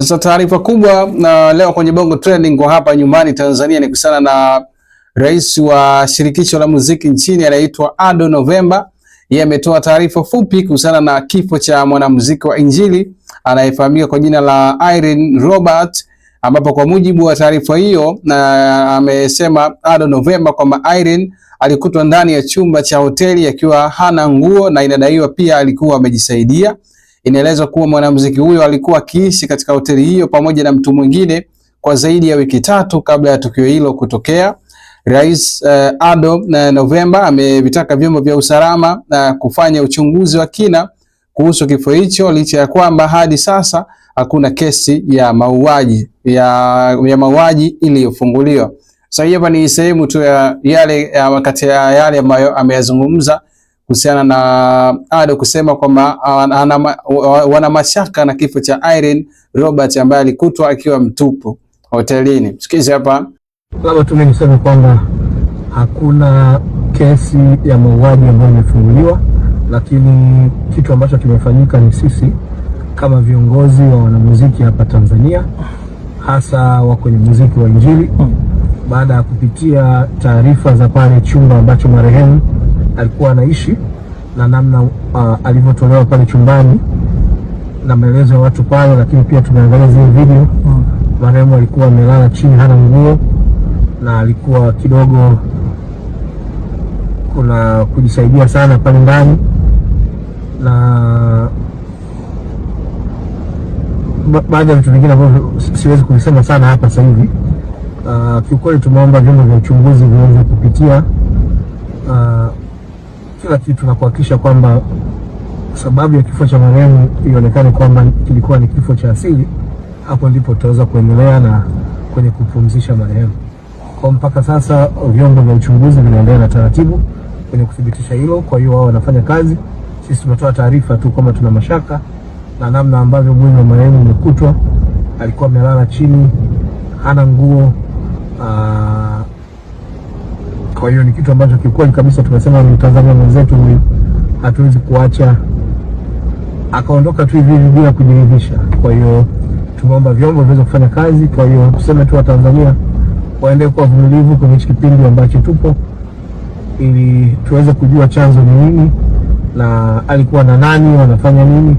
Sasa taarifa kubwa na leo kwenye Bongo Trending kwa hapa nyumbani Tanzania ni kuhusiana na rais wa shirikisho la muziki nchini anaitwa Ado Novemba. Yeye ametoa taarifa fupi kuhusiana na kifo cha mwanamuziki wa Injili anayefahamika kwa jina la Irene Robert, ambapo kwa mujibu wa taarifa hiyo na amesema Ado Novemba kwamba Irene alikutwa ndani ya chumba cha hoteli akiwa hana nguo na inadaiwa pia alikuwa amejisaidia. Inaelezwa kuwa mwanamuziki huyo alikuwa akiishi katika hoteli hiyo pamoja na mtu mwingine kwa zaidi ya wiki 3 kabla ya tukio hilo kutokea. Rais Ado Novemba amevitaka vyombo vya usalama kufanya uchunguzi wa kina kuhusu kifo hicho, licha ya kwamba hadi sasa hakuna kesi ya mauaji mauaji iliyofunguliwa. Sasa hapa ni sehemu tu ya yale wakati ya yale ambayo ameyazungumza kuhusiana na Ado kusema kwamba wana mashaka na kifo cha Irene Robert ambaye alikutwa akiwa mtupu hotelini. Sikiza hapa. Labda tu niseme kwamba hakuna kesi ya mauaji ambayo imefunguliwa, lakini kitu ambacho kimefanyika ni sisi kama viongozi wa wanamuziki hapa Tanzania, hasa wa kwenye muziki wa Injili, baada ya kupitia taarifa za pale chumba ambacho marehemu alikuwa anaishi na namna alivyotolewa pale chumbani na maelezo ya watu pale, lakini pia tumeangalia zile video. Marehemu alikuwa amelala chini, hana nguo na alikuwa kidogo kuna kujisaidia sana pale ndani, na baadhi ya vitu vingine ambavyo siwezi kuvisema sana hapa sasa hivi. Kiukweli tumeomba vyombo vya uchunguzi viweze kupitia kila kitu na kuhakikisha kwamba sababu ya kifo cha marehemu ionekane kwamba kilikuwa ni kifo cha asili. Hapo ndipo tutaweza kuendelea na kwenye kupumzisha marehemu. Kwa mpaka sasa vyombo vya uchunguzi vinaendelea na taratibu kwenye kuthibitisha hilo. Kwa hiyo wao wanafanya kazi, sisi tunatoa taarifa tu kwamba tuna mashaka na namna ambavyo mwili wa marehemu umekutwa. Alikuwa amelala chini, hana nguo. Kwa hiyo ni kitu ambacho kikweli kabisa tumesema ni Tanzania mwenzetu, hatuwezi kuacha akaondoka tu hivi bila kujiridhisha. Kwa hiyo tumeomba vyombo viweze kufanya kazi. Kwa hiyo tuseme tu wa Tanzania waendelee kuwa vumilivu kwenye kipindi ambacho tupo, ili tuweze kujua chanzo ni nini na alikuwa na nani, wanafanya nini.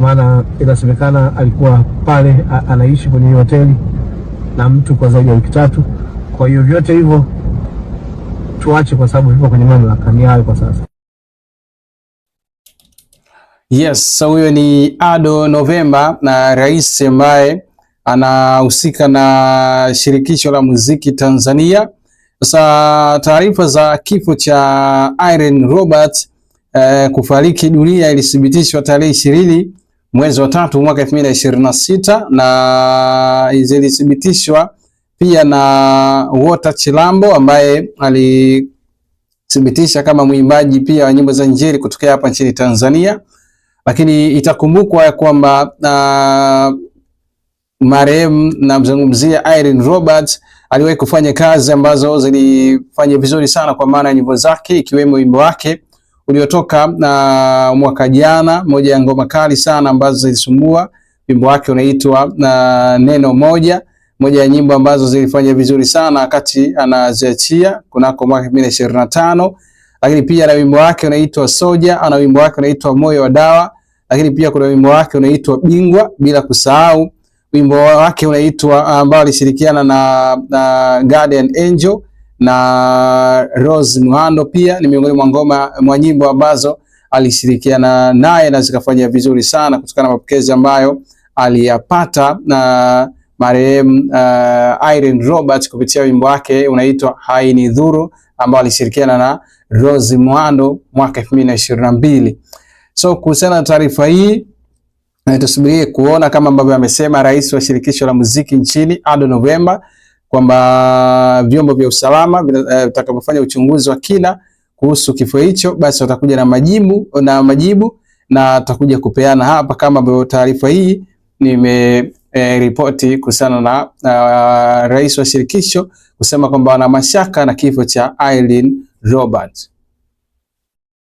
Maana inasemekana alikuwa pale anaishi kwenye hoteli na mtu kwa zaidi ya wiki 3. Kwa hiyo vyote hivyo tuache kwa sababu vipo kwenye mamlaka ni hayo kwa sasa. Yes, so huyo ni Ado Novemba na rais ambaye anahusika na shirikisho la muziki Tanzania. Sasa taarifa za kifo cha Irene Robert kufariki dunia ilithibitishwa tarehe 20 mwezi wa 3 mwaka 2026 na ilithibitishwa pia na Walter Chilambo ambaye alithibitisha kama mwimbaji pia wa nyimbo za Injili kutokea hapa nchini Tanzania. Lakini itakumbukwa kwamba marehemu namzungumzia Irene Robert aliwahi kufanya kazi ambazo zilifanya vizuri sana kwa maana ya nyimbo zake, ikiwemo wimbo wake uliotoka mwaka jana, moja ya ngoma kali sana ambazo zilisumbua. Wimbo wake unaitwa Neno Moja, moja ya nyimbo ambazo zilifanya vizuri sana wakati anaziachia kunako mwaka 2025. Lakini pia na wimbo wake unaitwa Soja, ana wimbo wake unaitwa Moyo wa Dawa, lakini pia kuna wimbo wake unaitwa Bingwa, bila kusahau wimbo wake unaitwa ambao alishirikiana na Guardian Angel na Rose Muhando, pia ni miongoni mwa nyimbo ambazo alishirikiana naye na zikafanya vizuri sana kutokana na mapokezi ambayo aliyapata na marehemu Irene Robert kupitia wimbo wake unaitwa Hainidhuru ambao alishirikiana na Rose Muhando mwaka 2022. So kuhusiana na taarifa hii tusubirie kuona kama ambavyo amesema rais wa shirikisho la muziki nchini Ado Novemba kwamba vyombo vya usalama vitakapofanya uchunguzi wa kina kuhusu kifo hicho, basi watakuja na majibu na tutakuja kupeana hapa kama ambavyo taarifa hii ripoti kuhusiana na rais wa shirikisho kusema kwamba wana mashaka na kifo cha Irene Robert.